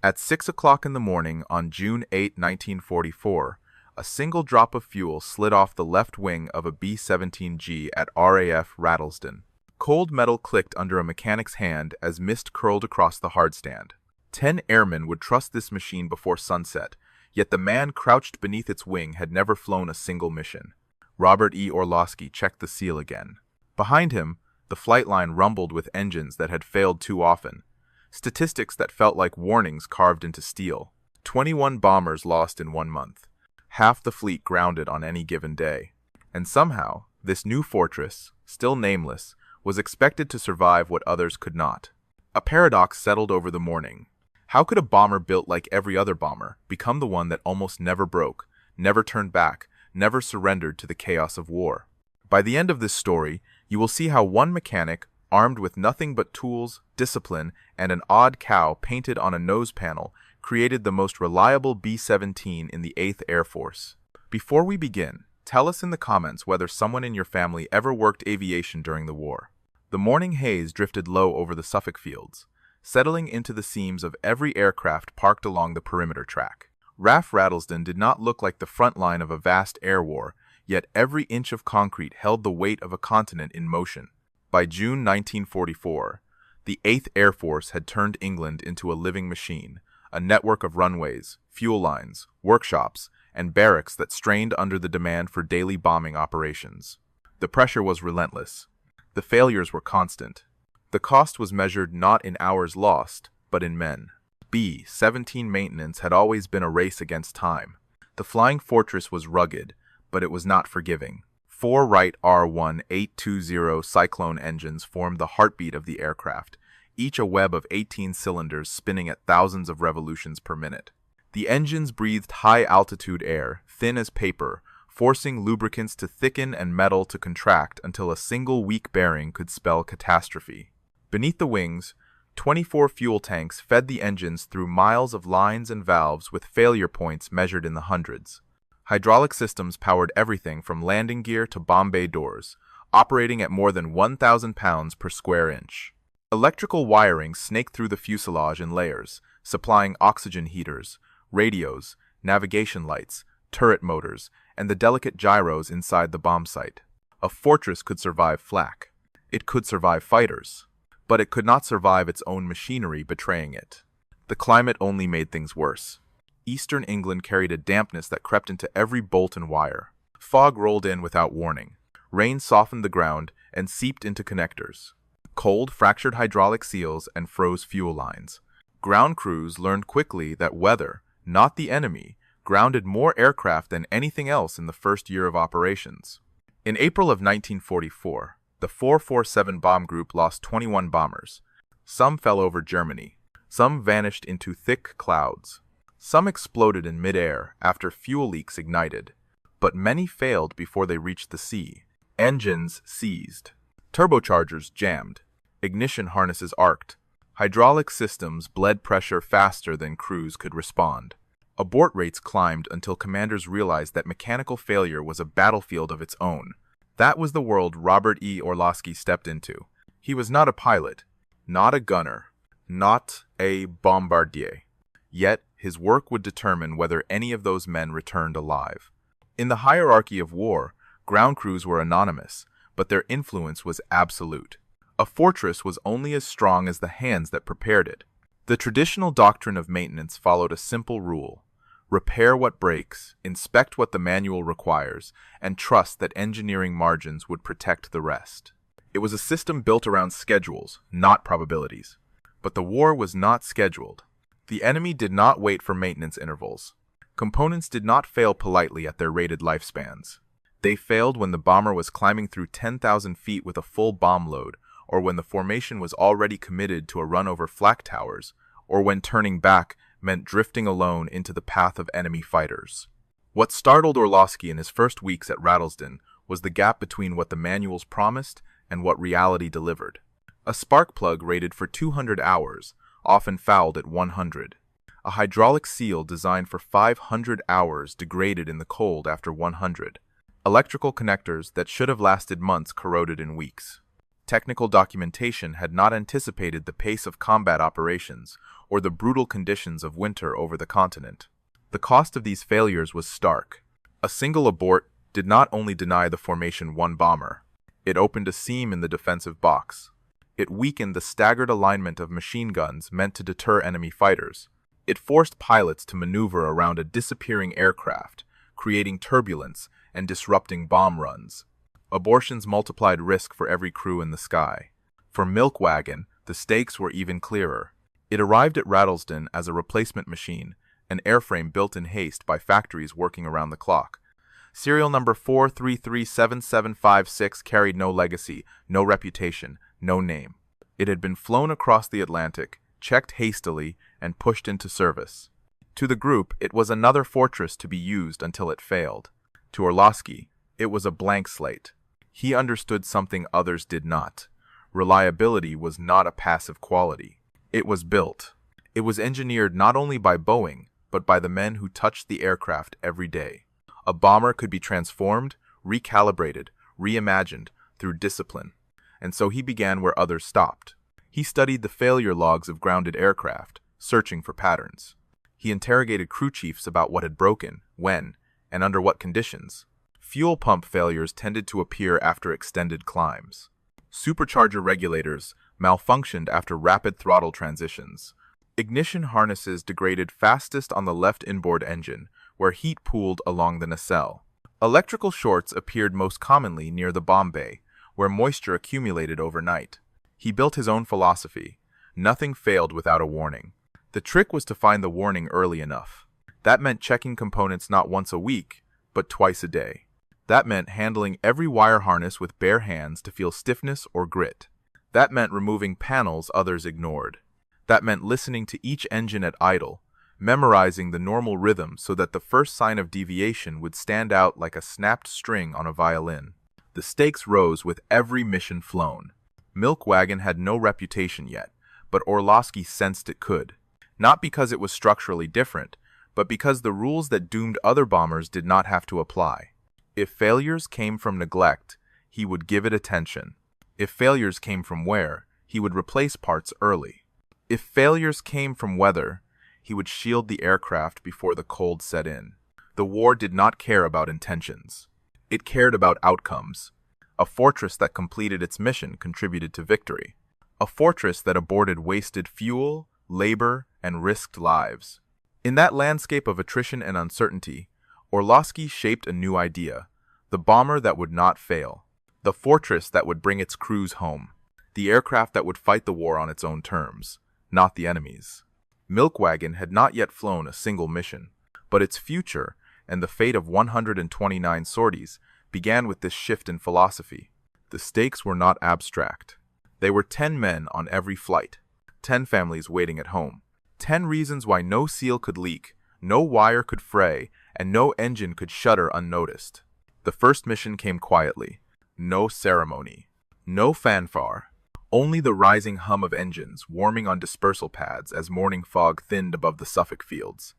At 6 o'clock in the morning on June 8, 1944, a single drop of fuel slid off the left wing of a B-17G at RAF Rattlesden. Cold metal clicked under a mechanic's hand as mist curled across the hardstand. 10 airmen would trust this machine before sunset, yet the man crouched beneath its wing had never flown a single mission. Robert E. Orlowski checked the seal again. Behind him, the flight line rumbled with engines that had failed too often. Statistics that felt like warnings carved into steel. 21 bombers lost in 1 month. Half the fleet grounded on any given day. And somehow, this new fortress, still nameless, was expected to survive what others could not. A paradox settled over the morning. How could a bomber built like every other bomber become the one that almost never broke, never turned back, never surrendered to the chaos of war? By the end of this story, you will see how one mechanic, armed with nothing but tools, discipline, and an odd cow painted on a nose panel, created the most reliable B-17 in the 8th Air Force. Before we begin, tell us in the comments whether someone in your family ever worked aviation during the war. The morning haze drifted low over the Suffolk fields, settling into the seams of every aircraft parked along the perimeter track. RAF Rattlesden did not look like the front line of a vast air war, yet every inch of concrete held the weight of a continent in motion. By June 1944, the 8th Air Force had turned England into a living machine, a network of runways, fuel lines, workshops, and barracks that strained under the demand for daily bombing operations. The pressure was relentless. The failures were constant. The cost was measured not in hours lost, but in men. B-17 maintenance had always been a race against time. The flying fortress was rugged, but it was not forgiving. 4 Wright R-1820 Cyclone engines formed the heartbeat of the aircraft, each a web of 18 cylinders spinning at thousands of revolutions per minute. The engines breathed high-altitude air, thin as paper, forcing lubricants to thicken and metal to contract until a single weak bearing could spell catastrophe. Beneath the wings, 24 fuel tanks fed the engines through miles of lines and valves with failure points measured in the hundreds. Hydraulic systems powered everything from landing gear to bomb bay doors, operating at more than 1,000 pounds per square inch. Electrical wiring snaked through the fuselage in layers, supplying oxygen heaters, radios, navigation lights, turret motors, and the delicate gyros inside the bomb site. A fortress could survive flak. It could survive fighters. But it could not survive its own machinery betraying it. The climate only made things worse. Eastern England carried a dampness that crept into every bolt and wire. Fog rolled in without warning. Rain softened the ground and seeped into connectors. Cold fractured hydraulic seals and froze fuel lines. Ground crews learned quickly that weather, not the enemy, grounded more aircraft than anything else in the first year of operations. In April of 1944, the 447 bomb group lost 21 bombers. Some fell over Germany. Some vanished into thick clouds. Some exploded in midair after fuel leaks ignited. But many failed before they reached the sea. Engines seized. Turbochargers jammed. Ignition harnesses arced. Hydraulic systems bled pressure faster than crews could respond. Abort rates climbed until commanders realized that mechanical failure was a battlefield of its own. That was the world Robert E. Orlowski stepped into. He was not a pilot, not a gunner, not a bombardier. Yet, his work would determine whether any of those men returned alive. In the hierarchy of war, ground crews were anonymous, but their influence was absolute. A fortress was only as strong as the hands that prepared it. The traditional doctrine of maintenance followed a simple rule: repair what breaks, inspect what the manual requires, and trust that engineering margins would protect the rest. It was a system built around schedules, not probabilities. But the war was not scheduled. The enemy did not wait for maintenance intervals. Components did not fail politely at their rated lifespans. They failed when the bomber was climbing through 10,000 feet with a full bomb load, or when the formation was already committed to a run over flak towers, or when turning back meant drifting alone into the path of enemy fighters. What startled Orlowski in his first weeks at Rattlesden was the gap between what the manuals promised and what reality delivered. A spark plug rated for 200 hours, often fouled at 100. A hydraulic seal designed for 500 hours degraded in the cold after 100. Electrical connectors that should have lasted months corroded in weeks. Technical documentation had not anticipated the pace of combat operations, or the brutal conditions of winter over the continent. The cost of these failures was stark. A single abort did not only deny the formation one bomber, it opened a seam in the defensive box. It weakened the staggered alignment of machine guns meant to deter enemy fighters. It forced pilots to maneuver around a disappearing aircraft, creating turbulence and disrupting bomb runs. Abortions multiplied risk for every crew in the sky. For Milk Wagon, the stakes were even clearer. It arrived at Rattlesden as a replacement machine, an airframe built in haste by factories working around the clock. Serial number 4337756 carried no legacy, no reputation, no name. It had been flown across the Atlantic, checked hastily, and pushed into service. To the group, it was another fortress to be used until it failed. To Orlowski, it was a blank slate. He understood something others did not. Reliability was not a passive quality. It was built. It was engineered not only by Boeing, but by the men who touched the aircraft every day. A bomber could be transformed, recalibrated, reimagined through discipline. And so he began where others stopped. He studied the failure logs of grounded aircraft, searching for patterns. He interrogated crew chiefs about what had broken, when, and under what conditions. Fuel pump failures tended to appear after extended climbs. Supercharger regulators malfunctioned after rapid throttle transitions. Ignition harnesses degraded fastest on the left inboard engine, where heat pooled along the nacelle. Electrical shorts appeared most commonly near the bomb bay, where moisture accumulated overnight. He built his own philosophy. Nothing failed without a warning. The trick was to find the warning early enough. That meant checking components not once a week, but twice a day. That meant handling every wire harness with bare hands to feel stiffness or grit. That meant removing panels others ignored. That meant listening to each engine at idle, memorizing the normal rhythm so that the first sign of deviation would stand out like a snapped string on a violin. The stakes rose with every mission flown. Milk Wagon had no reputation yet, but Orlowski sensed it could. Not because it was structurally different, but because the rules that doomed other bombers did not have to apply. If failures came from neglect, he would give it attention. If failures came from wear, he would replace parts early. If failures came from weather, he would shield the aircraft before the cold set in. The war did not care about intentions. It cared about outcomes. A fortress that completed its mission contributed to victory. A fortress that aborted wasted fuel, labor, and risked lives. In that landscape of attrition and uncertainty, Orlowski shaped a new idea, the bomber that would not fail, the fortress that would bring its crews home, the aircraft that would fight the war on its own terms, not the enemy's. Milk Wagon had not yet flown a single mission, but its future and the fate of 129 sorties began with this shift in philosophy. The stakes were not abstract. They were 10 men on every flight, 10 families waiting at home, 10 reasons why no seal could leak, no wire could fray, and no engine could shudder unnoticed. The first mission came quietly. No ceremony. No fanfare. Only the rising hum of engines warming on dispersal pads as morning fog thinned above the Suffolk fields.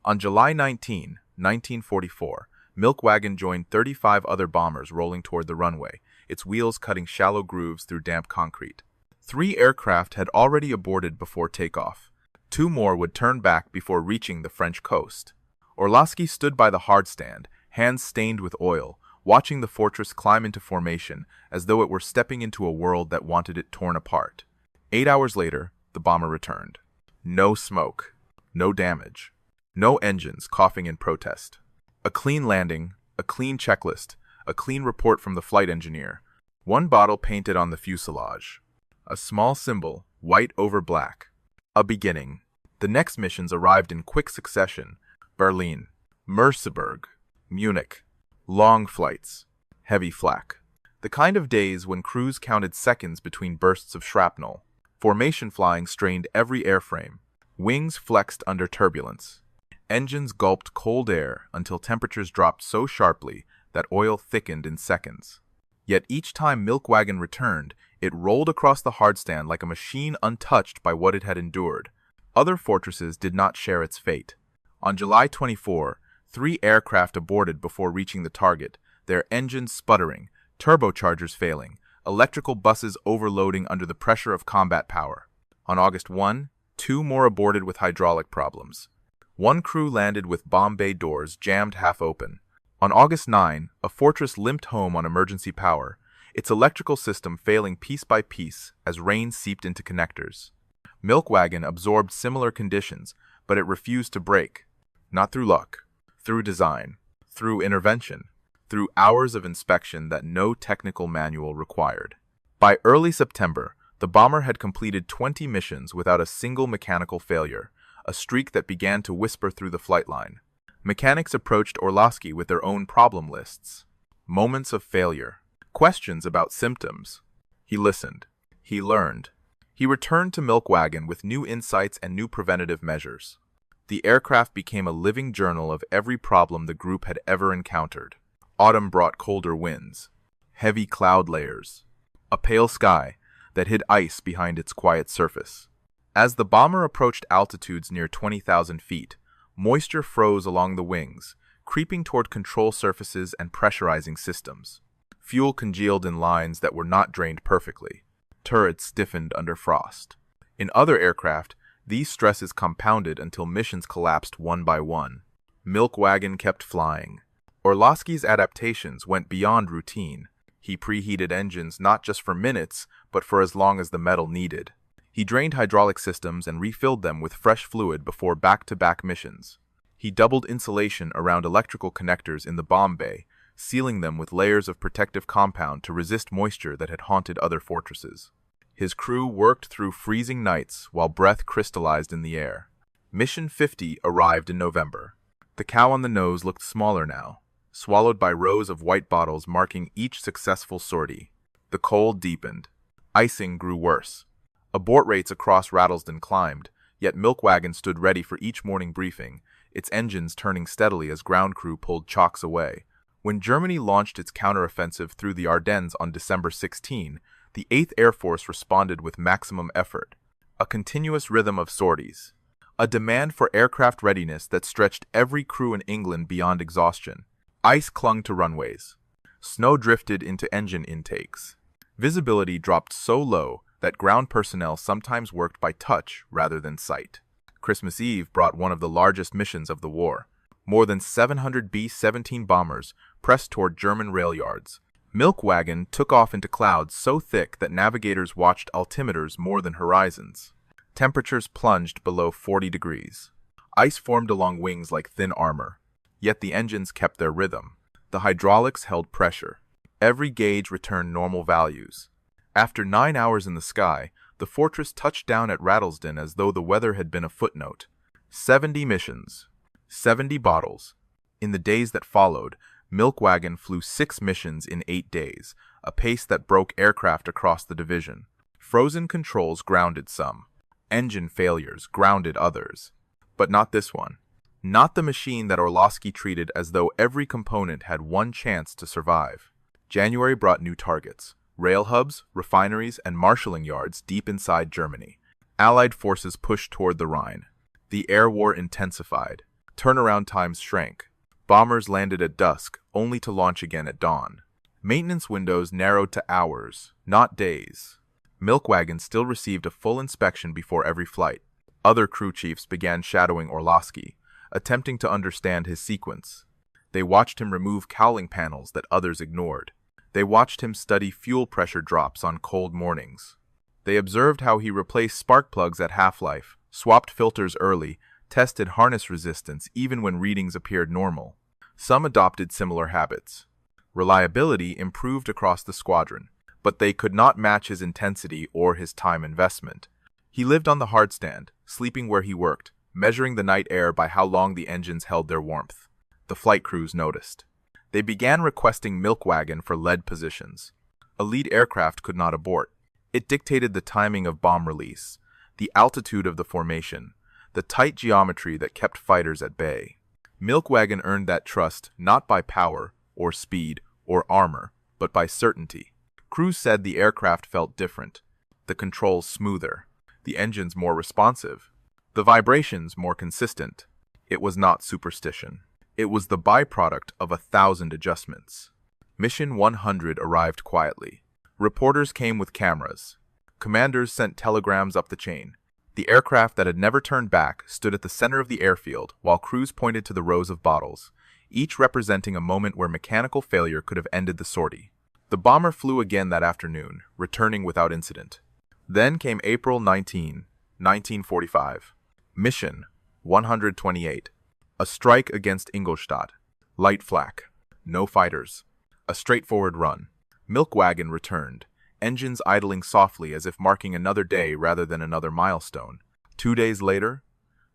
On July 19, 1944, Milk Wagon joined 35 other bombers rolling toward the runway, its wheels cutting shallow grooves through damp concrete. 3 aircraft had already aborted before takeoff. 2 more would turn back before reaching the French coast. Orlowski stood by the hardstand, hands stained with oil, watching the fortress climb into formation as though it were stepping into a world that wanted it torn apart. 8 hours later, the bomber returned. No smoke. No damage. No engines coughing in protest. A clean landing, a clean checklist, a clean report from the flight engineer. 1 bottle painted on the fuselage. A small symbol, white over black. A beginning. The next missions arrived in quick succession. Berlin, Merseburg, Munich. Long flights. Heavy flak. The kind of days when crews counted seconds between bursts of shrapnel. Formation flying strained every airframe. Wings flexed under turbulence. Engines gulped cold air until temperatures dropped so sharply that oil thickened in seconds. Yet each time Milk Wagon returned, it rolled across the hardstand like a machine untouched by what it had endured. Other fortresses did not share its fate. On July 24, 3 aircraft aborted before reaching the target, their engines sputtering, turbochargers failing, electrical buses overloading under the pressure of combat power. On August 1, 2 more aborted with hydraulic problems. 1 crew landed with bomb bay doors jammed half open. On August 9, a fortress limped home on emergency power, its electrical system failing piece by piece as rain seeped into connectors. Milk Wagon absorbed similar conditions, but it refused to break. Not through luck, through design, through intervention, through hours of inspection that no technical manual required. By early September, the bomber had completed 20 missions without a single mechanical failure, a streak that began to whisper through the flight line. Mechanics approached Orlowski with their own problem lists. Moments of failure. Questions about symptoms. He listened. He learned. He returned to Milk Wagon with new insights and new preventative measures. The aircraft became a living journal of every problem the group had ever encountered. Autumn brought colder winds, heavy cloud layers, a pale sky that hid ice behind its quiet surface. As the bomber approached altitudes near 20,000 feet, moisture froze along the wings, creeping toward control surfaces and pressurizing systems. Fuel congealed in lines that were not drained perfectly. Turrets stiffened under frost. In other aircraft, these stresses compounded until missions collapsed one by one. Milk Wagon kept flying. Orlowski's adaptations went beyond routine. He preheated engines not just for minutes, but for as long as the metal needed. He drained hydraulic systems and refilled them with fresh fluid before back-to-back missions. He doubled insulation around electrical connectors in the bomb bay, sealing them with layers of protective compound to resist moisture that had haunted other fortresses. His crew worked through freezing nights while breath crystallized in the air. Mission 50 arrived in November. The cow on the nose looked smaller now, swallowed by rows of white bottles marking each successful sortie. The cold deepened. Icing grew worse. Abort rates across Rattlesden climbed, yet Milk Wagon stood ready for each morning briefing, its engines turning steadily as ground crew pulled chocks away. When Germany launched its counteroffensive through the Ardennes on December 16, the 8th Air Force responded with maximum effort. A continuous rhythm of sorties. A demand for aircraft readiness that stretched every crew in England beyond exhaustion. Ice clung to runways. Snow drifted into engine intakes. Visibility dropped so low that ground personnel sometimes worked by touch rather than sight. Christmas Eve brought one of the largest missions of the war. More than 700 B-17 bombers pressed toward German rail yards. Milk Wagon took off into clouds so thick that navigators watched altimeters more than horizons. Temperatures plunged below 40 degrees. Ice formed along wings like thin armor. Yet the engines kept their rhythm. The hydraulics held pressure. Every gauge returned normal values. After 9 hours in the sky, the fortress touched down at Rattlesden as though the weather had been a footnote. 70 missions. 70 bottles. In the days that followed, Milk Wagon flew 6 missions in 8 days, a pace that broke aircraft across the division. Frozen controls grounded some. Engine failures grounded others. But not this one. Not the machine that Orlowski treated as though every component had one chance to survive. January brought new targets. Rail hubs, refineries, and marshalling yards deep inside Germany. Allied forces pushed toward the Rhine. The air war intensified. Turnaround times shrank. Bombers landed at dusk, only to launch again at dawn. Maintenance windows narrowed to hours, not days. Milk Wagon still received a full inspection before every flight. Other crew chiefs began shadowing Orlowski, attempting to understand his sequence. They watched him remove cowling panels that others ignored. They watched him study fuel pressure drops on cold mornings. They observed how he replaced spark plugs at half-life, swapped filters early, tested harness resistance even when readings appeared normal. Some adopted similar habits. Reliability improved across the squadron, but they could not match his intensity or his time investment. He lived on the hardstand, sleeping where he worked, measuring the night air by how long the engines held their warmth. The flight crews noticed. They began requesting Milk Wagon for lead positions. A lead aircraft could not abort. It dictated the timing of bomb release, the altitude of the formation, the tight geometry that kept fighters at bay. Milk Wagon earned that trust not by power, or speed, or armor, but by certainty. Crews said the aircraft felt different, the controls smoother, the engines more responsive, the vibrations more consistent. It was not superstition. It was the byproduct of 1,000 adjustments. Mission 100 arrived quietly. Reporters came with cameras. Commanders sent telegrams up the chain. The aircraft that had never turned back stood at the center of the airfield while crews pointed to the rows of bottles, each representing a moment where mechanical failure could have ended the sortie. The bomber flew again that afternoon, returning without incident. Then came April 19, 1945. Mission 128. A strike against Ingolstadt. Light flak. No fighters. A straightforward run. Milk wagon returned, engines idling softly as if marking another day rather than another milestone. 2 days later,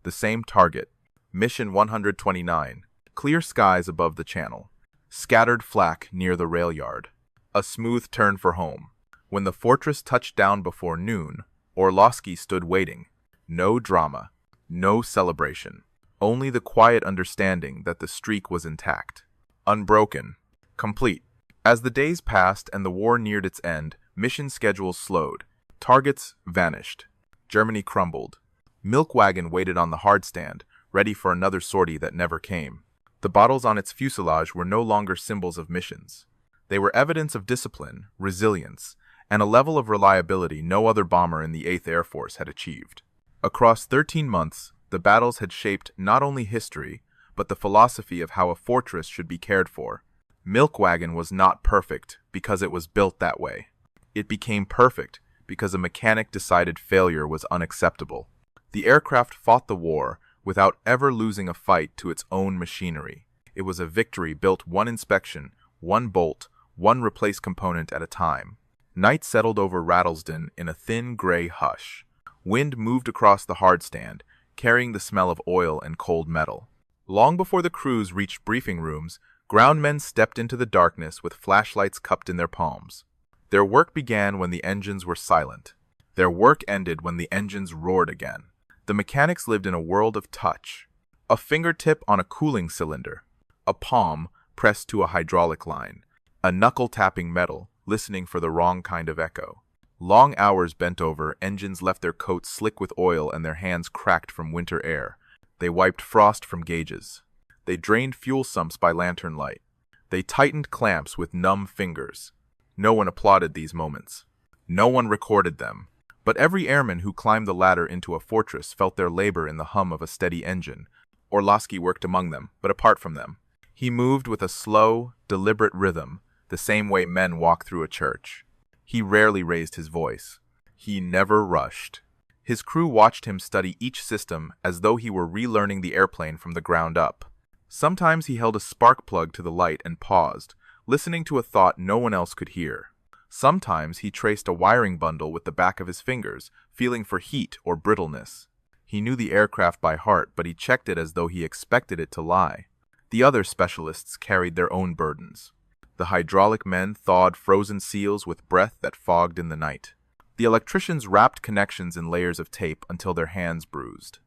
the same target. Mission 129. Clear skies above the channel. Scattered flak near the rail yard. A smooth turn for home. When the fortress touched down before noon, Orlowski stood waiting. No drama. No celebration. Only the quiet understanding that the streak was intact. Unbroken. Complete. As the days passed and the war neared its end, mission schedules slowed. Targets vanished. Germany crumbled. Milk wagon waited on the hardstand, ready for another sortie that never came. The bottles on its fuselage were no longer symbols of missions. They were evidence of discipline, resilience, and a level of reliability no other bomber in the 8th Air Force had achieved. Across 13 months, the battles had shaped not only history, but the philosophy of how a fortress should be cared for. Milk wagon was not perfect because it was built that way. It became perfect because a mechanic decided failure was unacceptable. The aircraft fought the war without ever losing a fight to its own machinery. It was a victory built one inspection, one bolt, one replaced component at a time. Night settled over Rattlesden in a thin gray hush. Wind moved across the hardstand, carrying the smell of oil and cold metal. Long before the crews reached briefing rooms, ground men stepped into the darkness with flashlights cupped in their palms. Their work began when the engines were silent. Their work ended when the engines roared again. The mechanics lived in a world of touch. A fingertip on a cooling cylinder. A palm pressed to a hydraulic line. A knuckle tapping metal, listening for the wrong kind of echo. Long hours bent over, engines left their coats slick with oil and their hands cracked from winter air. They wiped frost from gauges. They drained fuel sumps by lantern light. They tightened clamps with numb fingers. No one applauded these moments. No one recorded them. But every airman who climbed the ladder into a fortress felt their labor in the hum of a steady engine. Orlowski worked among them, but apart from them. He moved with a slow, deliberate rhythm, the same way men walk through a church. He rarely raised his voice. He never rushed. His crew watched him study each system as though he were relearning the airplane from the ground up. Sometimes he held a spark plug to the light and paused, listening to a thought no one else could hear. Sometimes he traced a wiring bundle with the back of his fingers, feeling for heat or brittleness. He knew the aircraft by heart, but he checked it as though he expected it to lie. The other specialists carried their own burdens. The hydraulic men thawed frozen seals with breath that fogged in the night. The electricians wrapped connections in layers of tape until their hands bruised.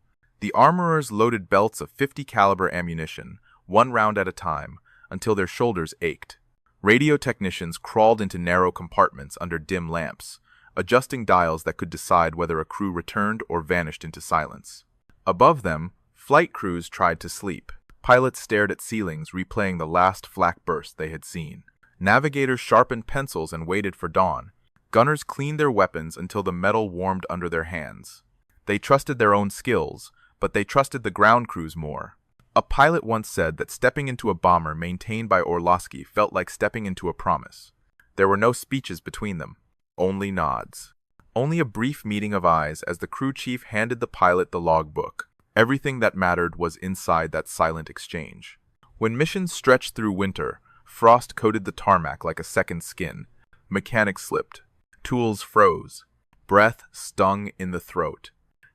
The armorers loaded belts of 50 caliber ammunition, one round at a time, until their shoulders ached. Radio technicians crawled into narrow compartments under dim lamps, adjusting dials that could decide whether a crew returned or vanished into silence. Above them, flight crews tried to sleep. Pilots stared at ceilings, replaying the last flak burst they had seen. Navigators sharpened pencils and waited for dawn. Gunners cleaned their weapons until the metal warmed under their hands. They trusted their own skills, but they trusted the ground crews more. A pilot once said that stepping into a bomber maintained by Orlowski felt like stepping into a promise. There were no speeches between them, only nods. Only a brief meeting of eyes as the crew chief handed the pilot the logbook. Everything that mattered was inside that silent exchange. When missions stretched through winter, frost coated the tarmac like a second skin. Mechanics slipped. Tools froze. Breath stung in the throat.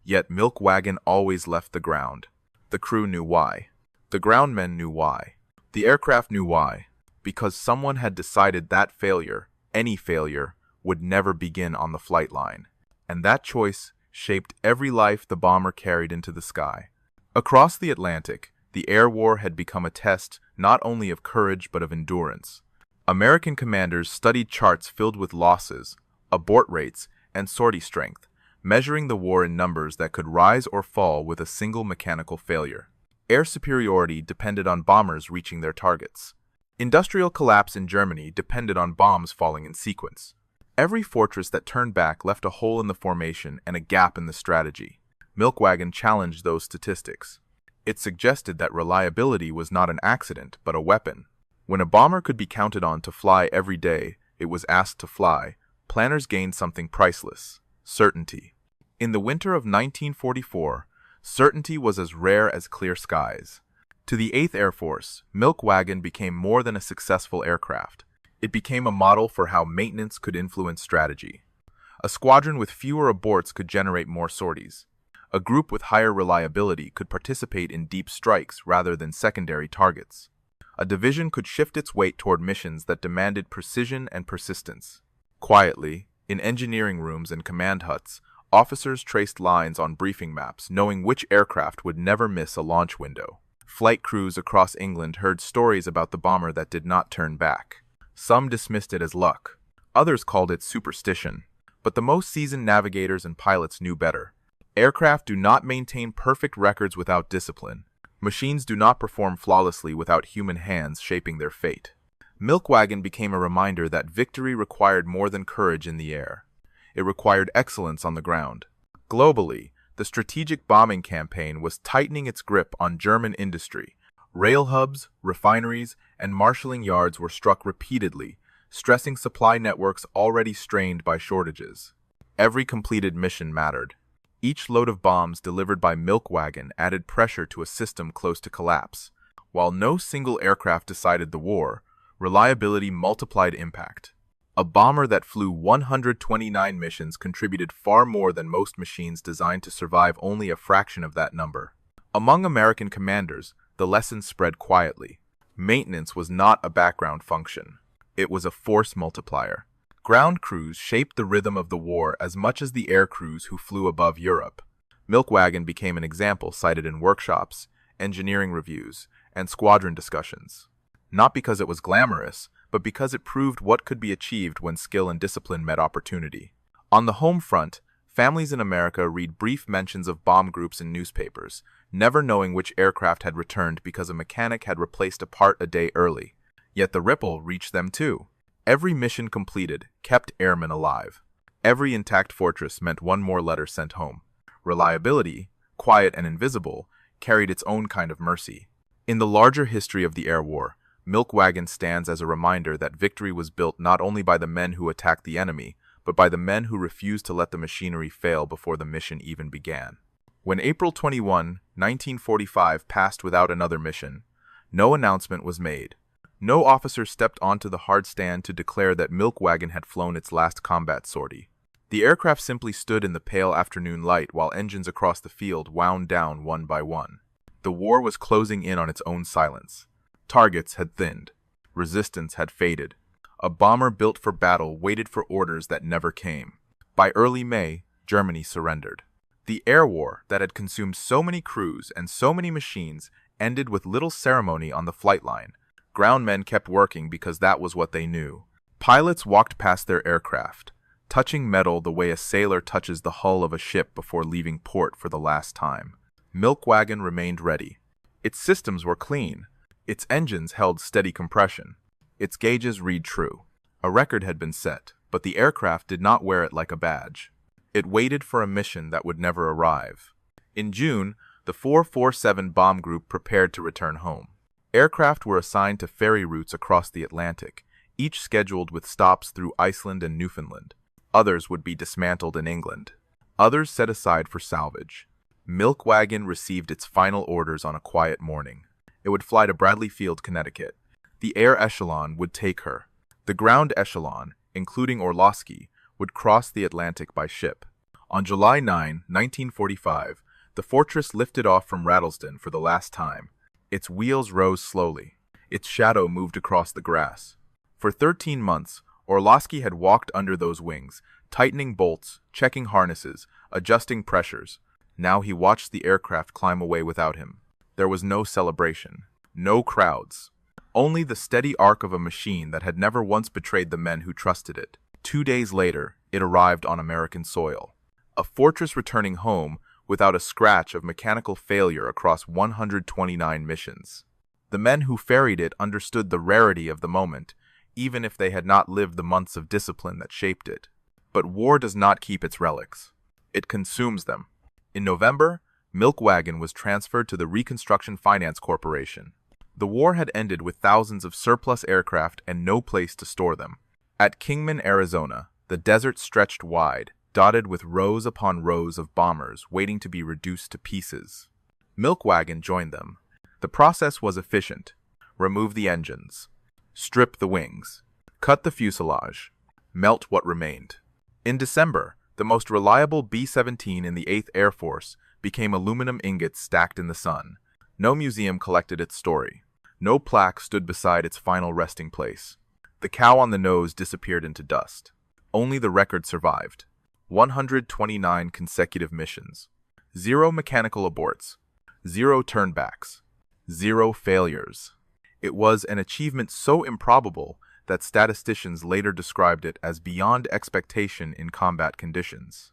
Yet milk wagon always left the ground. The crew knew why. The groundmen knew why. The aircraft knew why. Because someone had decided that failure, any failure, would never begin on the flight line. And that choice shaped every life the bomber carried into the sky. Across the Atlantic, the air war had become a test not only of courage but of endurance. American commanders studied charts filled with losses, abort rates, and sortie strength, measuring the war in numbers that could rise or fall with a single mechanical failure. Air superiority depended on bombers reaching their targets. Industrial collapse in Germany depended on bombs falling in sequence. Every fortress that turned back left a hole in the formation and a gap in the strategy. Milkwagon challenged those statistics. It suggested that reliability was not an accident, but a weapon. When a bomber could be counted on to fly every day it was asked to fly, planners gained something priceless: certainty. In the winter of 1944, certainty was as rare as clear skies. To the 8th Air Force, Milkwagon became more than a successful aircraft. It became a model for how maintenance could influence strategy. A squadron with fewer aborts could generate more sorties. A group with higher reliability could participate in deep strikes rather than secondary targets. A division could shift its weight toward missions that demanded precision and persistence. Quietly, in engineering rooms and command huts, officers traced lines on briefing maps, knowing which aircraft would never miss a launch window. Flight crews across England heard stories about the bomber that did not turn back. Some dismissed it as luck. Others called it superstition. But the most seasoned navigators and pilots knew better. Aircraft do not maintain perfect records without discipline. Machines do not perform flawlessly without human hands shaping their fate. Milkwagon became a reminder that victory required more than courage in the air. It required excellence on the ground. Globally, the strategic bombing campaign was tightening its grip on German industry. Rail hubs, refineries, and marshalling yards were struck repeatedly, stressing supply networks already strained by shortages. Every completed mission mattered. Each load of bombs delivered by Milkwagon added pressure to a system close to collapse. While no single aircraft decided the war, reliability multiplied impact. A bomber that flew 129 missions contributed far more than most machines designed to survive only a fraction of that number. Among American commanders, the lesson spread quietly. Maintenance was not a background function. It was a force multiplier. Ground crews shaped the rhythm of the war as much as the air crews who flew above Europe. Milkwagon became an example cited in workshops, engineering reviews, and squadron discussions. Not because it was glamorous, but because it proved what could be achieved when skill and discipline met opportunity. On the home front, families in America read brief mentions of bomb groups in newspapers, never knowing which aircraft had returned because a mechanic had replaced a part a day early. Yet the ripple reached them too. Every mission completed kept airmen alive. Every intact fortress meant one more letter sent home. Reliability, quiet and invisible, carried its own kind of mercy. In the larger history of the air war, Milkwagon stands as a reminder that victory was built not only by the men who attacked the enemy, but by the men who refused to let the machinery fail before the mission even began. When April 21, 1945 passed without another mission, no announcement was made. No officer stepped onto the hard stand to declare that Milkwagon had flown its last combat sortie. The aircraft simply stood in the pale afternoon light while engines across the field wound down one by one. The war was closing in on its own silence. Targets had thinned. Resistance had faded. A bomber built for battle waited for orders that never came. By early May, Germany surrendered. The air war that had consumed so many crews and so many machines ended with little ceremony on the flight line. Ground men kept working because that was what they knew. Pilots walked past their aircraft, touching metal the way a sailor touches the hull of a ship before leaving port for the last time. Milkwagon remained ready. Its systems were clean. Its engines held steady compression. Its gauges read true. A record had been set, but the aircraft did not wear it like a badge. It waited for a mission that would never arrive. In June, the 447 bomb group prepared to return home. Aircraft were assigned to ferry routes across the Atlantic, each scheduled with stops through Iceland and Newfoundland. Others would be dismantled in England. Others set aside for salvage. Milkwagon received its final orders on a quiet morning. It would fly to Bradley Field, Connecticut. The air echelon would take her. The ground echelon, including Orlowski, would cross the Atlantic by ship. On July 9, 1945, the fortress lifted off from Rattlesden for the last time. Its wheels rose slowly. Its shadow moved across the grass. For 13 months, Orlowski had walked under those wings, tightening bolts, checking harnesses, adjusting pressures. Now he watched the aircraft climb away without him. There was no celebration, no crowds, only the steady arc of a machine that had never once betrayed the men who trusted it. 2 days later, it arrived on American soil. A fortress returning home without a scratch of mechanical failure across 129 missions. The men who ferried it understood the rarity of the moment, even if they had not lived the months of discipline that shaped it. But war does not keep its relics. It consumes them. In November, Milk Wagon was transferred to the Reconstruction Finance Corporation. The war had ended with thousands of surplus aircraft and no place to store them. At Kingman, Arizona, the desert stretched wide, dotted with rows upon rows of bombers waiting to be reduced to pieces. Milk Wagon joined them. The process was efficient. Remove the engines. Strip the wings. Cut the fuselage. Melt what remained. In December, the most reliable B-17 in the 8th Air Force became aluminum ingots stacked in the sun. No museum collected its story. No plaque stood beside its final resting place. The cow on the nose disappeared into dust. Only the record survived. 129 consecutive missions. 0 mechanical aborts. 0 turnbacks. 0 failures. It was an achievement so improbable that statisticians later described it as beyond expectation in combat conditions.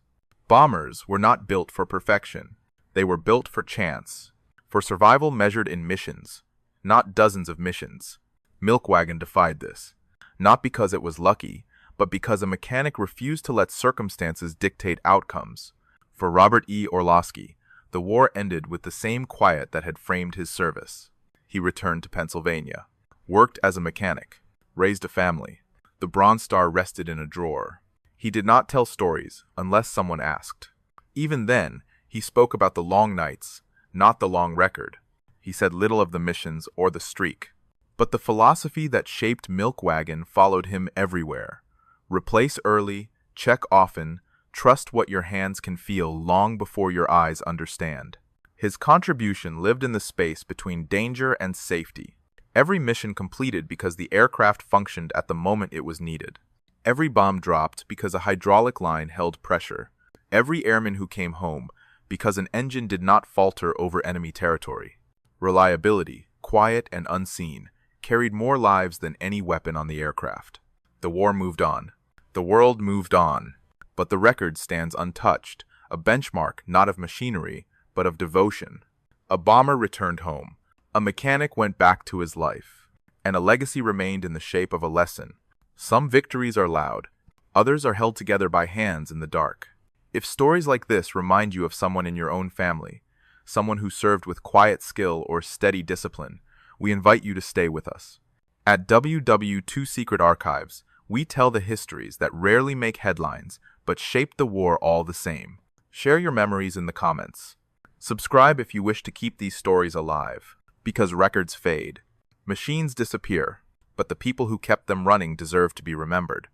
Bombers were not built for perfection. They were built for chance, for survival measured in missions, not dozens of missions. Milk Wagon defied this, not because it was lucky, but because a mechanic refused to let circumstances dictate outcomes. For Robert E. Orlowski, the war ended with the same quiet that had framed his service. He returned to Pennsylvania, worked as a mechanic, raised a family. The Bronze Star rested in a drawer. He did not tell stories unless someone asked. Even then, he spoke about the long nights, not the long record. He said little of the missions or the streak. But the philosophy that shaped Milk Wagon followed him everywhere. Replace early, check often, trust what your hands can feel long before your eyes understand. His contribution lived in the space between danger and safety. Every mission completed because the aircraft functioned at the moment it was needed. Every bomb dropped because a hydraulic line held pressure. Every airman who came home because an engine did not falter over enemy territory. Reliability, quiet and unseen, carried more lives than any weapon on the aircraft. The war moved on. The world moved on. But the record stands untouched, a benchmark not of machinery, but of devotion. A bomber returned home. A mechanic went back to his life. And a legacy remained in the shape of a lesson. Some victories are loud. Others are held together by hands in the dark. If stories like this remind you of someone in your own family, someone who served with quiet skill or steady discipline, we invite you to stay with us. At WW2 Secret Archives, we tell the histories that rarely make headlines, but shape the war all the same. Share your memories in the comments. Subscribe if you wish to keep these stories alive, because records fade. Machines disappear, but the people who kept them running deserve to be remembered.